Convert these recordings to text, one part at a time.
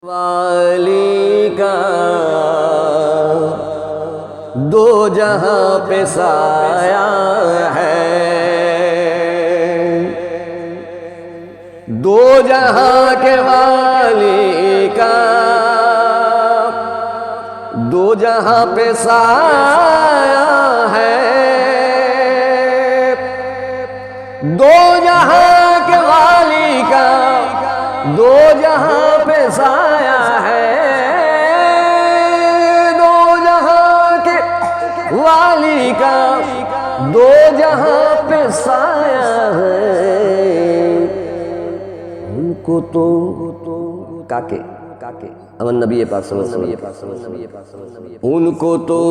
वाली का दो जहां पे साया है, दो जहां के वाली का दो जहां पे साया है, दो जहां के वाली का दो जहां पे साया है, दो जहां के वाली का दो जहां पे साया है। उनको तो काके अमन नबी पाक सल्लल्लाहु अलैहि वसल्लम, उनको तो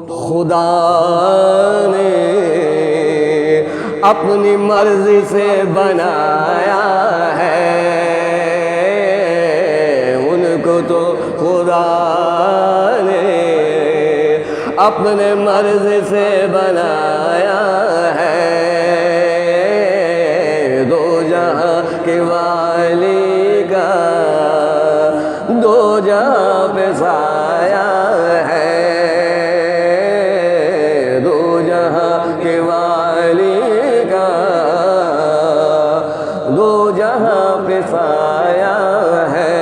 खुदा ने अपनी मर्जी से बनाया है, उनको तो खुदा ने अपने मर्जी से बनाया है। दो जहां के वाली का दो जहां पे साया है, दो जहां के वाली का दो जहां पे साया है।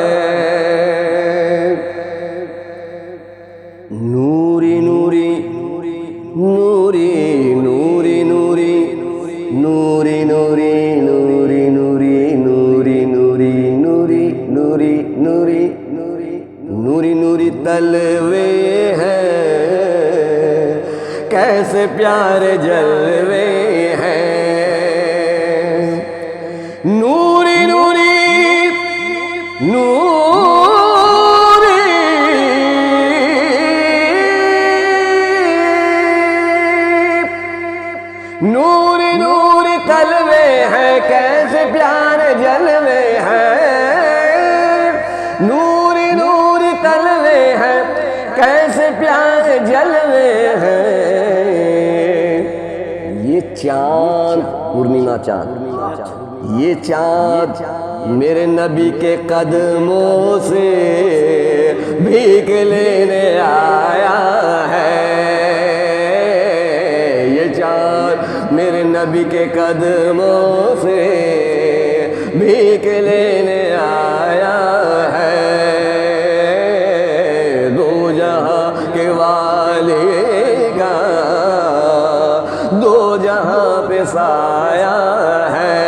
नूरी नूरी नूरी नूरी नूरी नूरी नूरी नूरी नूरी नूरी नूरी नूरी नूरी नूरी नूरी नूरी तलवे हैं, कैसे प्यारे जलवे हैं। नूरी नूरी नूरी नूरी तलवे हैं, कैसे प्यारे जलवे हैं। नूरी नूरी तलवे हैं, कैसे प्यारे जलवे हैं। ये चांद पूर्णिमा चांद, ये चांद मेरे नबी के कदमों से भीख लेने आया है। ये चांद मेरे नबी के कदमों से भीख लेने आया है। दो जहां के वाली का दो जहां पे साया है,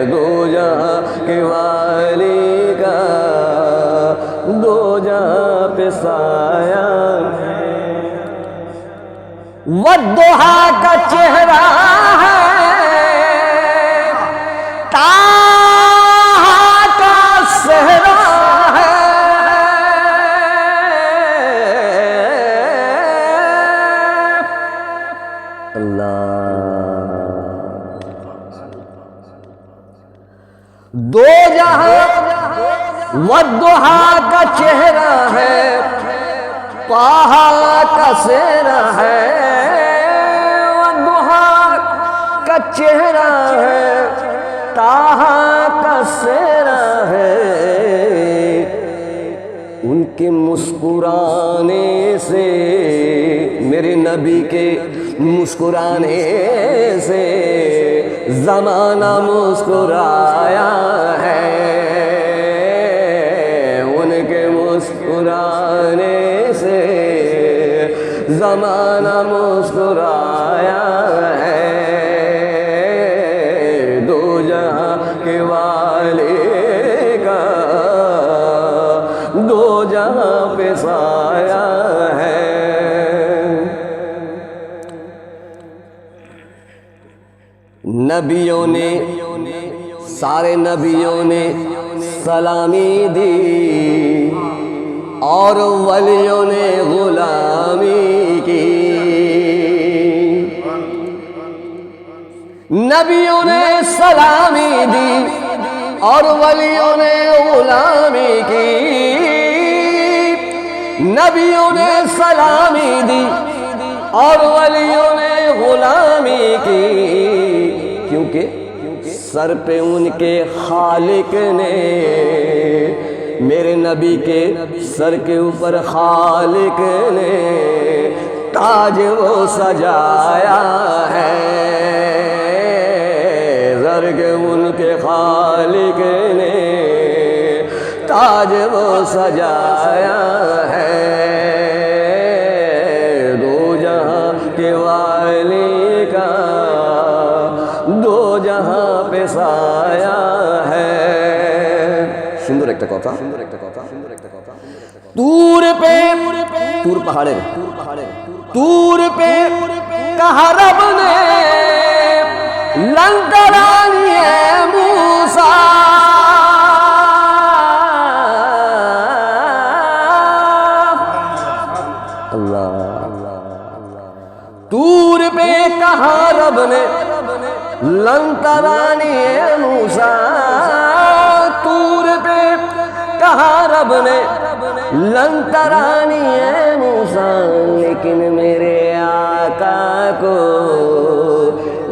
दो जहां के वाली का दो जहां पे साया है। वद्दुहा का चेहरा है, ताहा का सेहरा है। अल्लाह दो जहां वद्दुहा का चेहरा है, ताहा का सेहरा है। का चेहरा है, ताहा का सेहरा है। उनके मुस्कुराने से मेरे नबी के मुस्कुराने से ज़माना मुस्कुराया है। उनके मुस्कुराने से ज़माना मुस्कुराया है। दो जहां के वाले का दो जहां पे साया है। नबियों ने सारे नबियों ने सलामी दी और वलियों ने गुलामी की। नबियों ने सलामी दी और वलियों ने गुलामी की। नबियों ने सलामी दी और वलियों ने गुलामी की, क्योंकि सर पे उनके खालिक ने, मेरे नबी के सर के ऊपर खालिक ने ताज वो सजाया है। सर के उनके खालिक ने ताज वो सजाया है। दो जहां के वाली का दो जहां पे साया है। सुंदर एक कथा, सुंदर एक कथा, सुंदर एक कथा। तूर पे, तूर पहाड़े, तूर पे कहा रब ने लंकरानी है मूसा। तूर पे कहा रब ने लंकरानी है मूसा। तूर पे कहा रब ने लंकरानी है मूसा। लेकिन मेरे आका को,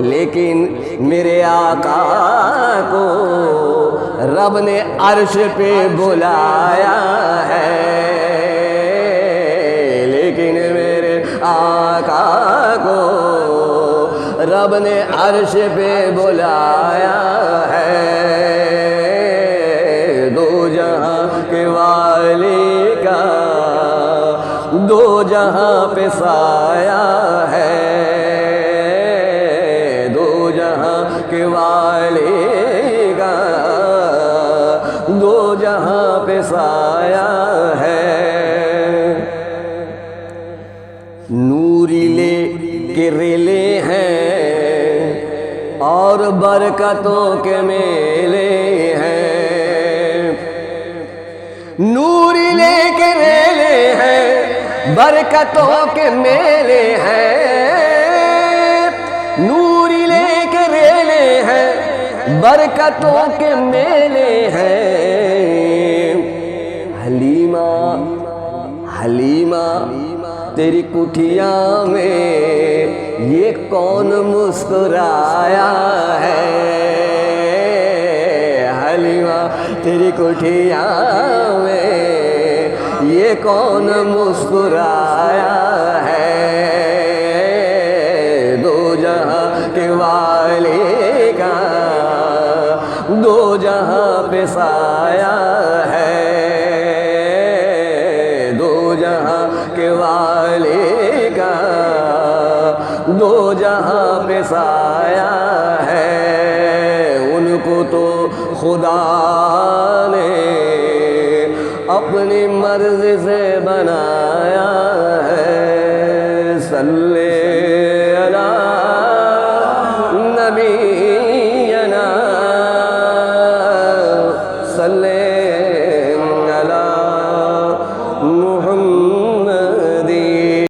लेकिन मेरे आका को रब ने अर्श पे बुलाया है। लेकिन मेरे आका को रब ने अर्श पे बुलाया है। दो जहां के वाली का दो जहां पे साया है। दो जहां के वाली का दो जहां पे साया है। नूरीले के रेले हैं और बरकतों के मेले हैं। नूरीले के रेले हैं, बरकतों के मेले हैं। नूरीले के रेले हैं, बरकतों के मेले हैं। हलीमा, हलीमा तेरी कुटिया में ये कौन मुस्कुराया है। हलीमा तेरी कुटिया में ये कौन मुस्कुराया है। दो जहां के वाली का दो जहां पे साया है। दो जहां के वाली का दो जहां पे साया है। उनको तो खुदा ने अपनी मर्जी से बनाया है। सल्ले अला नबी